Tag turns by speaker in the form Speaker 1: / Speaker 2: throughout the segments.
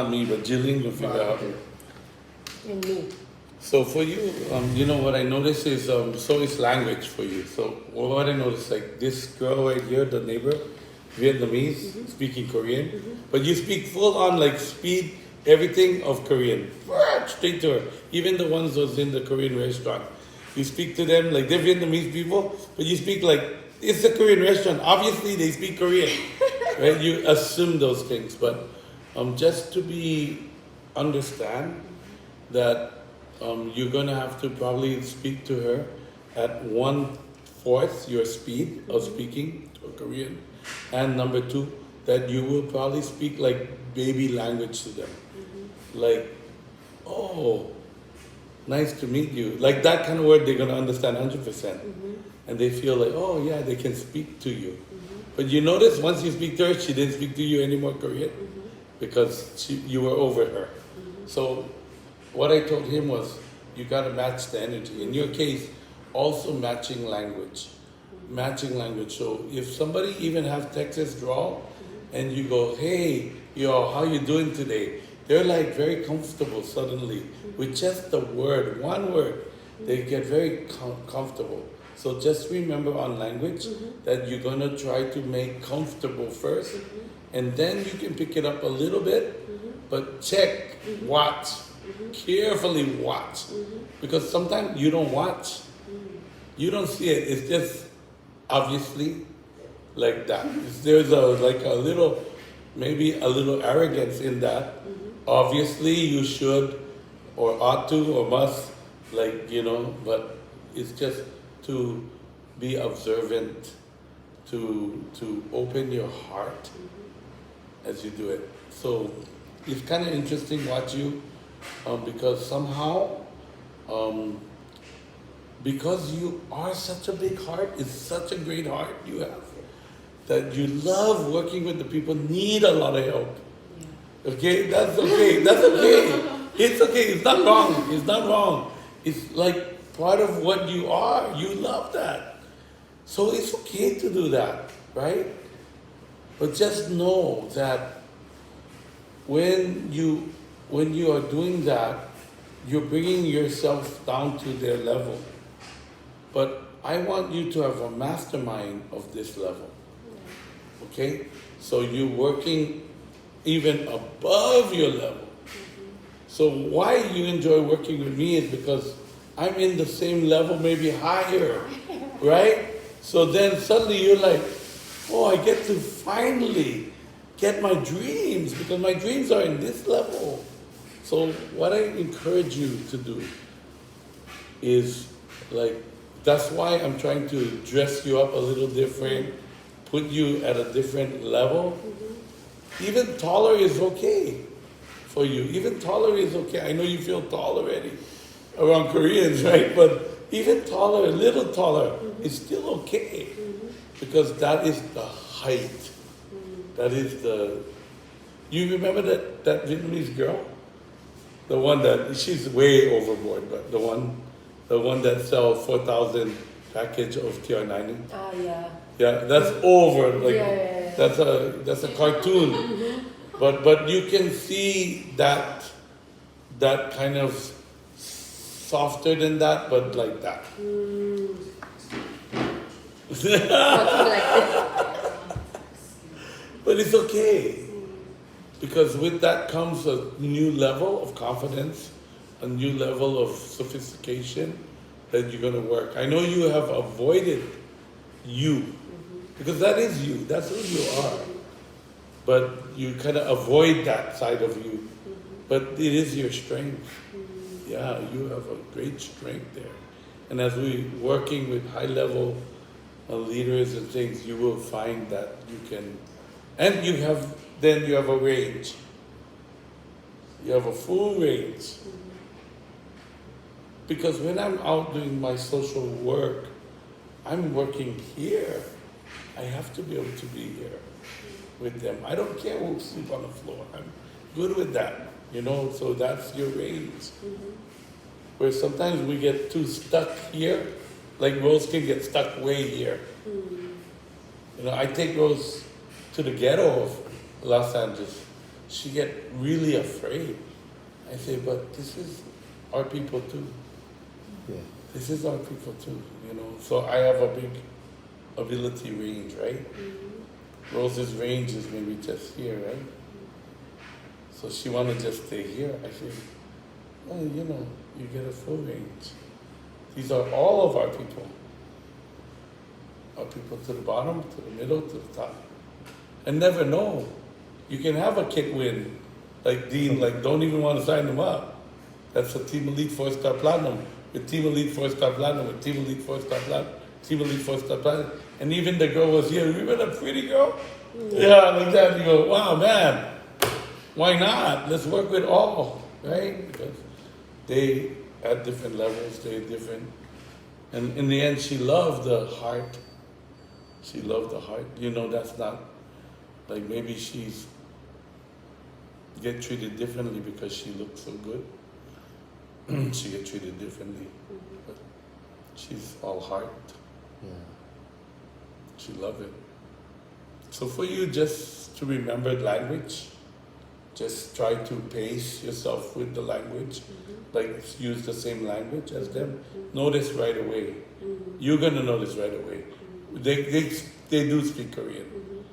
Speaker 1: Not me, but Jillian will figure out.
Speaker 2: And me.
Speaker 1: So for you, what I notice is, so is language for you. So what I notice, like this girl right here, the neighbor, Vietnamese, speaking Korean, but you speak full on like speed, everything of Korean, straight to her. Even the ones who's in the Korean restaurant, you speak to them like they're Vietnamese people, but you speak like it's a Korean restaurant. Obviously, they speak Korean, right? You assume those things, but just to understand that you're gonna have to probably speak to her at 1/4 your speed of speaking to Korean, and number two, that you will probably speak like baby language to them, like, oh, nice to meet you, like that kind of word they're gonna understand 100%, and they feel like, oh yeah, they can speak to you. But you notice once you speak to her, she didn't speak to you anymore Korean because you were over her. So what I told him was, you got to match the energy. In your case, also matching language. Matching language. So if somebody even has Texas drawl, and you go, hey, yo, how you doing today? They're like very comfortable suddenly with just the word, one word. They get very comfortable. So just remember on language that you're going to try to make comfortable first, and then you can pick it up a little bit, but check, watch. Carefully watch, because sometimes you don't watch, you don't see it. It's just obviously like that. There's like a little, maybe a little arrogance in that. Obviously, you should, or ought to, or must, like But it's just to be observant, to open your heart as you do it. So it's kind of interesting watch you. Because somehow, because you are such a big heart, it's such a great heart you have, that you love working with the people need a lot of help. Okay, that's okay. That's okay. It's okay. It's not wrong. It's not wrong. It's like part of what you are. You love that, so it's okay to do that, right? But just know that when you are doing that, you're bringing yourself down to their level. But I want you to have a mastermind of this level. Okay? So you're working even above your level. So why you enjoy working with me is because I'm in the same level, maybe higher, right? So then suddenly you're like, oh, I get to finally get my dreams, because my dreams are in this level. So what I encourage you to do is, like, that's why I'm trying to dress you up a little different, put you at a different level. Even taller is okay for you. Even taller is okay. I know you feel tall already around Koreans, right? But even taller, a little taller, is still okay, because that is the height. That is you remember that Vietnamese girl? The one that, she's way overboard, but the one that sells 4,000 package of TR90.
Speaker 2: Ah, yeah.
Speaker 1: Yeah, that's over. Like
Speaker 2: Yeah.
Speaker 1: that's a cartoon. But you can see that kind of softer than that, but like that.
Speaker 2: Something like this.
Speaker 1: But it's okay. Because with that comes a new level of confidence, a new level of sophistication that you're going to work. I know you have avoided you, because that is you, that's who you are. But you kind of avoid that side of you. But it is your strength. Yeah, you have a great strength there. And as we're working with high level leaders and things, you will find that you can, and you have a range. You have a full range. Because when I'm out doing my social work, I'm working here. I have to be able to be here with them. I don't care who sleep on the floor. I'm good with that, so that's your range. Where sometimes we get too stuck here, like Rose can get stuck way here. I take Rose to the ghetto of Los Angeles. she get really afraid. I say, but this is our people too.
Speaker 3: Yeah.
Speaker 1: This is our people too, you know. So I have a big ability range, right? Rose's range is maybe just here, right? So she wanna just stay here. I say, well, you know, you get a full range. These are all of our people. Our people to the bottom, to the middle, to the top. And never know. You can have a kid win, like Dean, like don't even want to sign them up. That's a Team Elite 4-star Platinum. With Team Elite 4-star Platinum, with Team Elite 4-star Platinum, Team Elite 4-star Platinum. And even the girl was here, remember the pretty girl? Yeah, like that. You go, wow, man, why not? Let's work with all, right? Because they, at different levels, they're different. And in the end, she loved the heart. She loved the heart. You know, that's not, like maybe she's get treated differently because she looks so good. She get treated differently. But she's all heart.
Speaker 3: Yeah.
Speaker 1: She loved it. So for you, just to remember language, just try to pace yourself with the language. Like use the same language as them. Notice right away. You're gonna notice right away. They do speak Korean,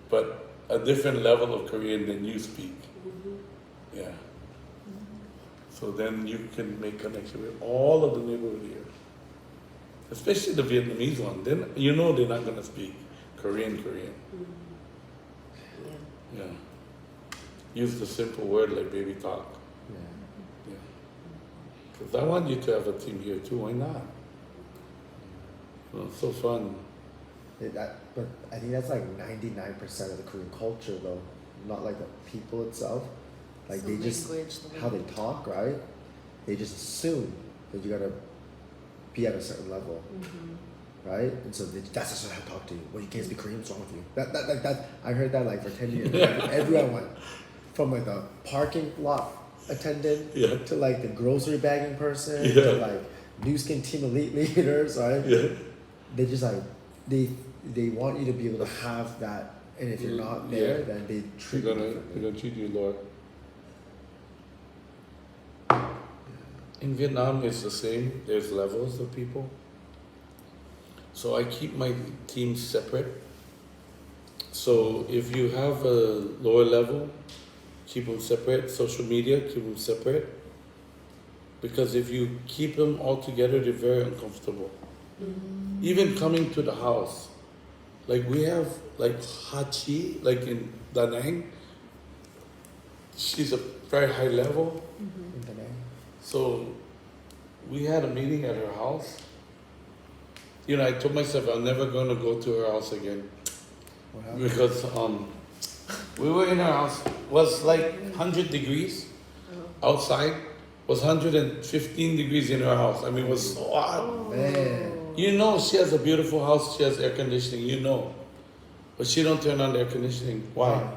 Speaker 1: but a different level of Korean than you speak. Yeah. So then you can make connection with all of the neighborhood here, especially the Vietnamese one. Then you know they're not gonna speak Korean. Yeah. Use the simple word like baby talk.
Speaker 3: Yeah.
Speaker 1: Yeah. Because I want you to have a team here too. Why not? Well, it's so fun.
Speaker 3: But I think that's like 99% of the Korean culture, though. Not like the people itself. Like
Speaker 2: The
Speaker 3: they just
Speaker 2: language, the
Speaker 3: how
Speaker 2: way-
Speaker 3: they talk, right? They just assume that you gotta be at a certain level, right? And so that's just how I talk to you. Well, you can't speak Korean. What's wrong with you? That I heard that like for 10 years. Everyone went from like the parking lot attendant
Speaker 1: Yeah.
Speaker 3: to like the grocery bagging person
Speaker 1: Yeah.
Speaker 3: to like new skin team elite leaders, right?
Speaker 1: Yeah.
Speaker 3: They just like they want you to be able to have that, and if you're not there,
Speaker 1: Yeah.
Speaker 3: then they
Speaker 1: They're
Speaker 3: treat you differently.
Speaker 1: gonna treat you, Lord. In Vietnam, it's the same. There's levels of people. So I keep my teams separate. So if you have a lower level, keep them separate. Social media, keep them separate. Because if you keep them all together, they're very uncomfortable. Even coming to the house. Like we have like Hachi, like in Da Nang. She's a very high level.
Speaker 3: Internet.
Speaker 1: So we had a meeting at her house. You know, I told myself I'm never going to go to her house again
Speaker 3: What happened?
Speaker 1: because we were in her house. It was like 100 degrees outside. Was 115 degrees in her house. I mean, it was so hot.
Speaker 3: Man.
Speaker 1: You know, she has a beautiful house. She has air conditioning. You know, but she don't turn on the air conditioning. Why?
Speaker 3: Why?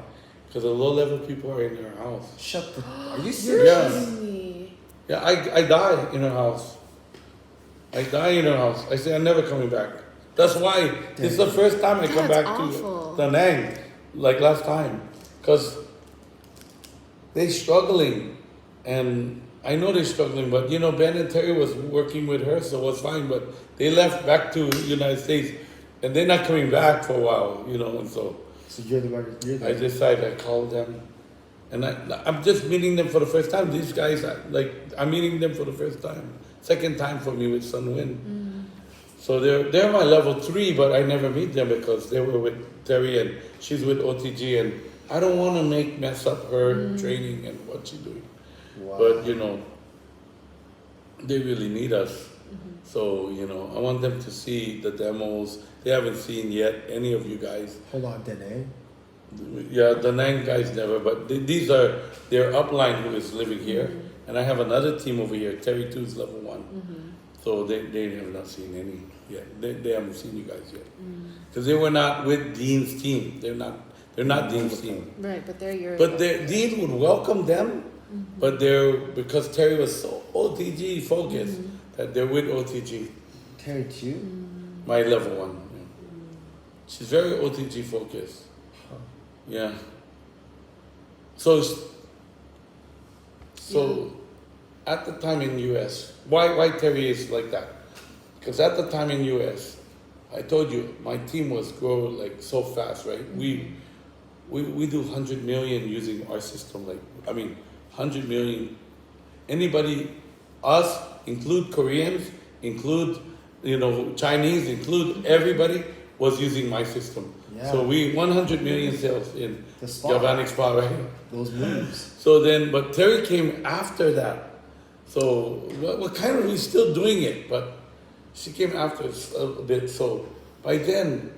Speaker 1: Because the low-level people are in her house.
Speaker 3: Shut the. Are you serious?
Speaker 1: Yeah. Yeah, I die in her house. I die in her house. I say I'm never coming back. That's why this is the first time I come
Speaker 2: That's
Speaker 1: back
Speaker 2: awful.
Speaker 1: to Da Nang, like last time, because they're struggling, and I know they're struggling. But you know, Ben and Terry was working with her, so it was fine. But they left back to United States, and they're not coming back for a while. You know, and so
Speaker 3: So you're the one. You're the.
Speaker 1: I decided I called them, and I'm just meeting them for the first time. These guys, I'm meeting them for the first time. Second time for me with Sun Win. So they're my level 3, but I never meet them because they were with Terry and she's with OTG, and I don't want to mess up her training and what she's doing.
Speaker 3: Wow.
Speaker 1: But you know, they really need us. So you know, I want them to see the demos. They haven't seen yet, any of you guys.
Speaker 3: Hold on, Dene.
Speaker 1: Yeah, the 9 guys never, but these are their upline who is living here. And I have another team over here, Terry 2 is level 1. So they have not seen any yet. They haven't seen you guys yet. Because they were not with Dean's team. They're not Dean's team.
Speaker 2: Right, but they're your.
Speaker 1: But Dean would welcome them, but because Terry was so OTG focused that they're with OTG,
Speaker 3: Terry too.
Speaker 1: my level 1. Yeah. She's very OTG focused.
Speaker 3: Huh.
Speaker 1: Yeah. So, so at the time in US, why Terry is like that? Because at the time in US, I told you my team was growing like so fast, right? We do 100 million using our system. Like, I mean, 100 million. Anybody, us, include Koreans, include, Chinese, include everybody was using my system.
Speaker 3: Yeah.
Speaker 1: So we 100 million sales in
Speaker 3: The spa.
Speaker 1: Galvanic Spa, right?
Speaker 3: Those moves.
Speaker 1: So then, but Terry came after that. So we're kind of, we're still doing it, but she came after us a bit. So by then,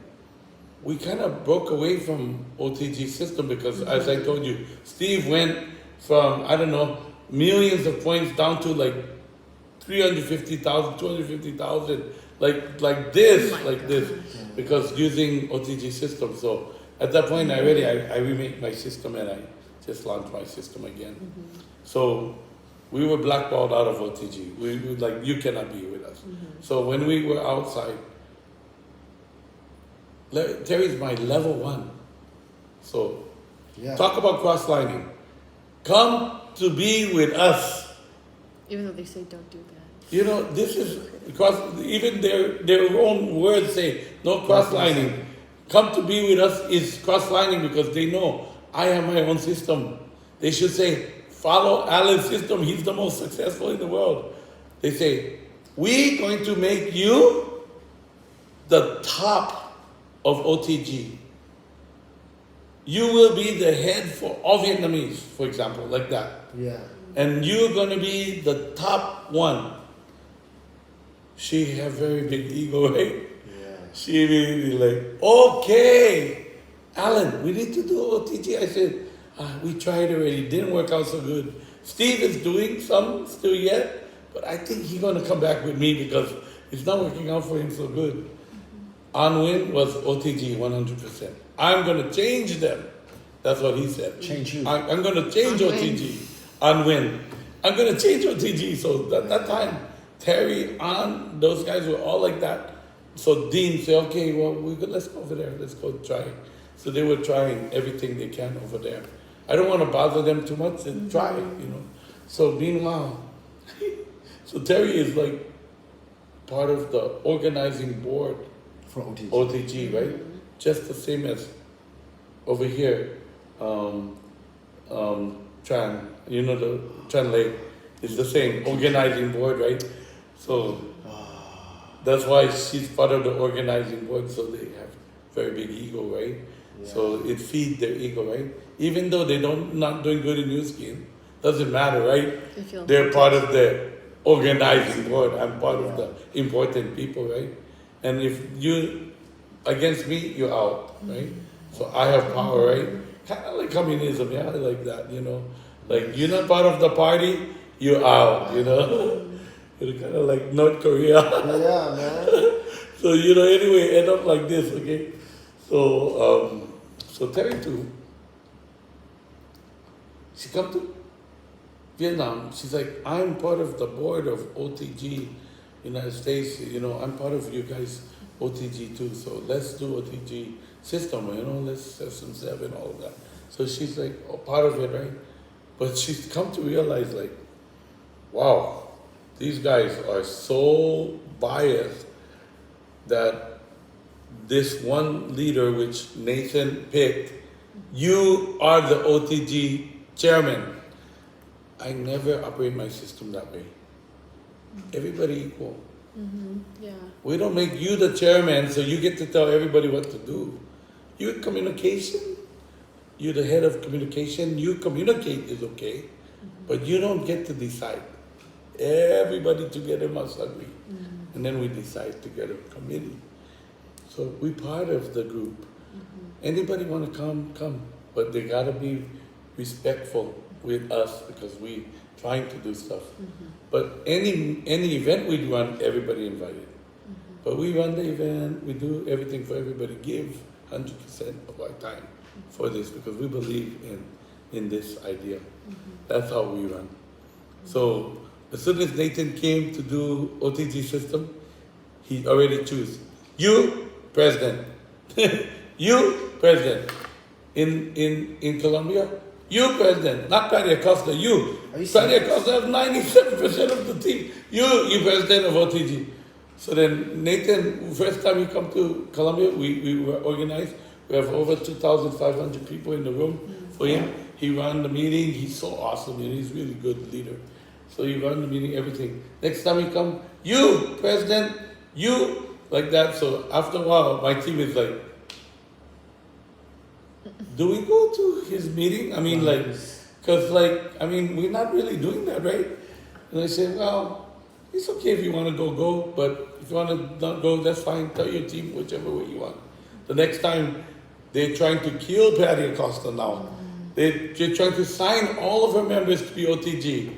Speaker 1: we kind of broke away from OTG system because, as I told you, Steve went from, I don't know, millions of points down to like 350,000, 250,000, like this,
Speaker 2: Oh my
Speaker 1: like this, because using OTG system. So at that point, I remade my system and I just launched my system again. So we were blackballed out of OTG. We were like, you cannot be with us. So when we were outside, Terry's my level 1. So
Speaker 3: Yeah.
Speaker 1: talk about cross-lining. Come to be with us.
Speaker 2: Even though they say don't do that.
Speaker 1: This is because even their own words say no cross-lining. Come to be with us is cross-lining because they know I have my own system. They should say, follow Alan's system. He's the most successful in the world. They say, we're going to make you the top of OTG. You will be the head for all Vietnamese, for example, like that.
Speaker 3: Yeah.
Speaker 1: And you're going to be the top one. She have very big ego, right?
Speaker 3: Yeah.
Speaker 1: She really like, okay, Alan, we need to do OTG. I said, we tried already, didn't work out so good. Steve is doing some still yet, but I think he's going to come back with me because it's not working out for him so good. On-win was OTG 100%. I'm going to change them. That's what he said.
Speaker 3: Change who?
Speaker 1: I'm going to change
Speaker 2: On-win.
Speaker 1: OTG. On-win. I'm going to change OTG. So that time, Terry, those guys were all like that. So Dean said, okay, well, let's go over there. Let's go try. So they were trying everything they can over there. I don't want to bother them too much and try, So meanwhile, so Terry is like part of the organizing board
Speaker 3: For OTG.
Speaker 1: OTG, right? Just the same as over here, Tran, the Tran Lake is the same organizing board, right? So that's why she's part of the organizing board, so they have very big ego, right?
Speaker 3: Yeah.
Speaker 1: So it feeds their ego, right? Even though they not doing good in New Skin, doesn't matter, right? They're part of the organizing board. I'm part of the important people, right? And if you against me, you're out, right? So I have power, right? Kind of like communism, yeah, like that, Like you're not part of the party, you're out, It's kind of like North Korea.
Speaker 3: Yeah, man.
Speaker 1: So anyway, end up like this, okay? So Terry too. She come to Vietnam. She's like, I'm part of the board of OTG, United States. I'm part of you guys OTG too. So let's do OTG system. Let's session 7, all of that. So she's like part of it, right? But she's come to realize like, wow. These guys are so biased that this one leader, which Nathan picked, you are the OTG chairman. I never operate my system that way. Everybody equal.
Speaker 2: Yeah.
Speaker 1: We don't make you the chairman so you get to tell everybody what to do. You're communication. You're the head of communication. You communicate is okay, but you don't get to decide. Everybody together must agree. And then we decide together, committee. So we part of the group. Anybody want to come. But they got to be respectful with us because we trying to do stuff. But any event we run, everybody invited. But we run the event, we do everything for everybody, give 100% of our time for this because we believe in this idea. That's how we run. So as soon as Nathan came to do OTG system, he already chose you president, you president. In Colombia, You, President, not Patty Acosta, you.
Speaker 3: Are you
Speaker 1: Patty
Speaker 3: serious?
Speaker 1: Acosta has 97% of the team. You President of OTG. So then Nathan, first time you come to Colombia, we were organized. We have over 2,500 people in the room for him. He ran the meeting. He's so awesome and he's really good leader. So he ran the meeting, everything. Next time you come, you, President, you, like that. So after a while, my team is like, do we go to his meeting? I mean, like, because, like, I mean, we're not really doing that, right? And I said, well, it's okay if you want to go, but if you want to not go, that's fine. Tell your team whichever way you want. The next time, they're trying to kill Patty Acosta now. They're trying to sign all of her members to be OTG.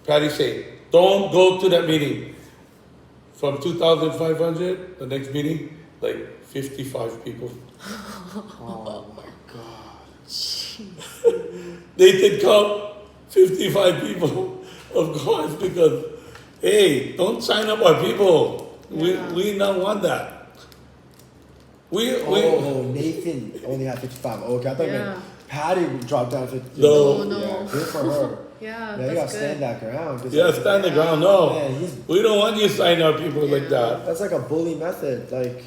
Speaker 1: Patty say, don't go to that meeting. From 2,500, the next meeting, like 55 people.
Speaker 3: Oh my god.
Speaker 1: They did come 55 people, of course, because, hey, don't sign up our people.
Speaker 2: Yeah.
Speaker 1: We don't want that.
Speaker 3: Oh, Nathan only had 55. Oh, okay, I thought you
Speaker 2: Yeah.
Speaker 3: meant Patty dropped down 50.
Speaker 1: No.
Speaker 2: No.
Speaker 3: Yeah, good for her.
Speaker 2: Yeah,
Speaker 3: Yeah, you gotta
Speaker 2: that's
Speaker 3: stand
Speaker 2: good.
Speaker 3: that ground. 'cause
Speaker 1: Yeah,
Speaker 3: like,
Speaker 1: stand the ground, no.
Speaker 3: Man, he's,
Speaker 1: We don't want you to sign our people like that.
Speaker 3: that's like a bully method. Like,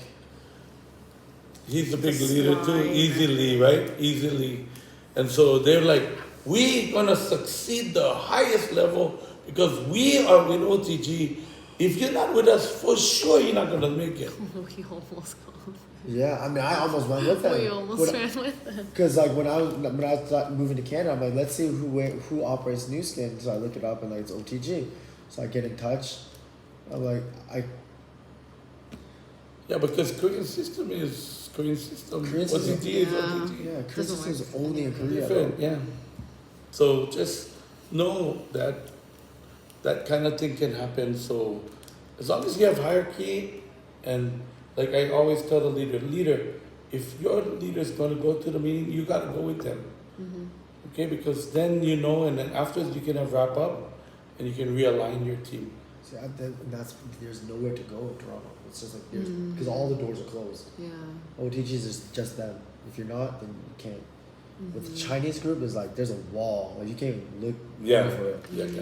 Speaker 1: He's a big
Speaker 2: That's
Speaker 1: leader too,
Speaker 2: fine.
Speaker 1: easily, right? Easily. And so they're like, we're gonna succeed the highest level because we are with OTG. If you're not with us, for sure you're not gonna make it.
Speaker 2: We almost got.
Speaker 3: yeah, I mean, I almost went with them.
Speaker 2: We almost ran with them.
Speaker 3: Because like when I was moving to Canada, I'm like, let's see who operates New Skin. So I look it up and like it's OTG. So I get in touch. I'm like,
Speaker 1: Yeah, because Korean system is Korean system.
Speaker 3: Korean system.
Speaker 1: OTG is
Speaker 2: Yeah.
Speaker 1: OTG.
Speaker 3: yeah, Chris
Speaker 2: Doesn't
Speaker 3: is
Speaker 2: work.
Speaker 3: only in Korea.
Speaker 1: Different, yeah. So just know that that kind of thing can happen. So as long as you have hierarchy, and like I always tell the leader, if your leader is going to go to the meeting, you got to go with them. Okay, because then you know, and then afterwards you can have wrap up, and you can realign your team.
Speaker 3: See, there's nowhere to go in Toronto. It's just like there's because all the doors are closed.
Speaker 2: Yeah.
Speaker 3: OTGs is just them. If you're not, then you can't. With the Chinese group, is like there's a wall. Like you can't even look
Speaker 1: Yeah,
Speaker 3: for it.
Speaker 1: yeah, yeah.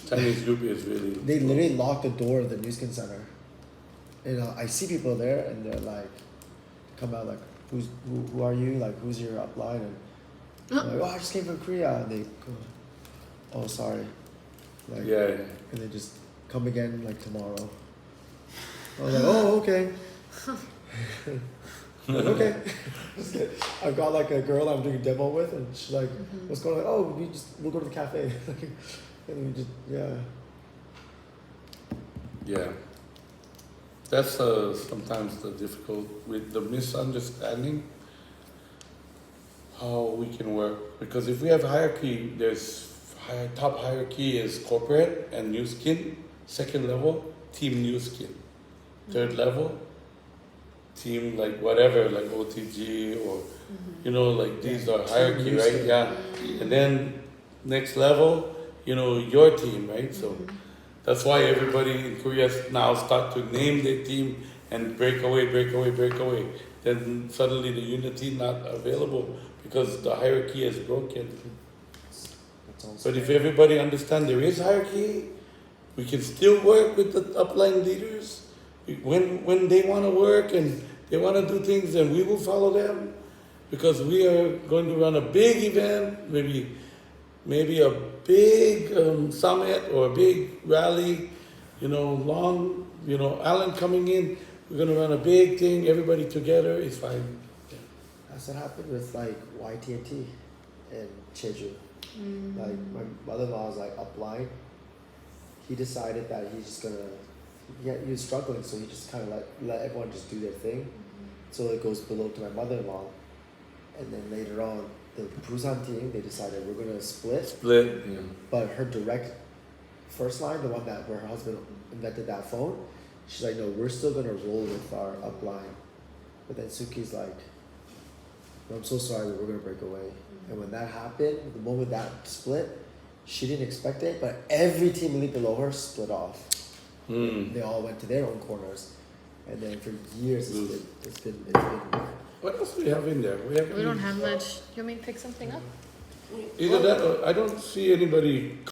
Speaker 1: Chinese group is really.
Speaker 3: They literally lock the door of the New Skin Center. And I see people there, and they're like, come out like, who are you? Like, who's your upline? And I'm like, oh, I just came from Korea. And they go, oh, sorry. Like,
Speaker 1: Yeah, yeah.
Speaker 3: And they just come again like tomorrow. I was like, oh, okay. Like, okay. I've got like a girl I'm doing a demo with, and she's like, what's going on? Oh, we'll go to the cafe. And we just, yeah.
Speaker 1: Yeah. That's sometimes the difficult with the misunderstanding how we can work. Because if we have hierarchy, there's top hierarchy is corporate and new skin. Second level, team new skin. Third level, team like whatever, like OTG or you know, like these are hierarchy,
Speaker 3: New
Speaker 1: right?
Speaker 3: Skin.
Speaker 1: Yeah. And then next level, you know, your team, right? So that's why everybody in Korea now start to name their team and break away. Then suddenly the unity not available because the hierarchy is broken.
Speaker 3: That's all.
Speaker 1: But if everybody understand there is hierarchy, we can still work with the upline leaders. When they want to work and they want to do things, then we will follow them because we are going to run a big event, maybe a big summit or a big rally, long, Alan coming in, we're going to run a big thing, everybody together, it's fine. Yeah.
Speaker 3: That's what happened with like YTNT and Jeju. Like my mother-in-law was like upline. He decided that he's just gonna. He was struggling, so he just kind of let everyone just do their thing. So it goes below to my mother-in-law, and then later on, the Busan team they decided we're gonna split.
Speaker 1: Yeah.
Speaker 3: But her direct first line, the one where her husband invented that phone, she's like, no, we're still gonna roll with our upline. But then Suki's like, no, I'm so sorry, but we're gonna break away. And when that happened, the moment that split, she didn't expect it, but every team elite below her split off. They all went to their own corners, and then for years it's been.
Speaker 1: What else do we have in there?
Speaker 2: We don't have much. You want me to pick something up?
Speaker 1: Either that or I don't see anybody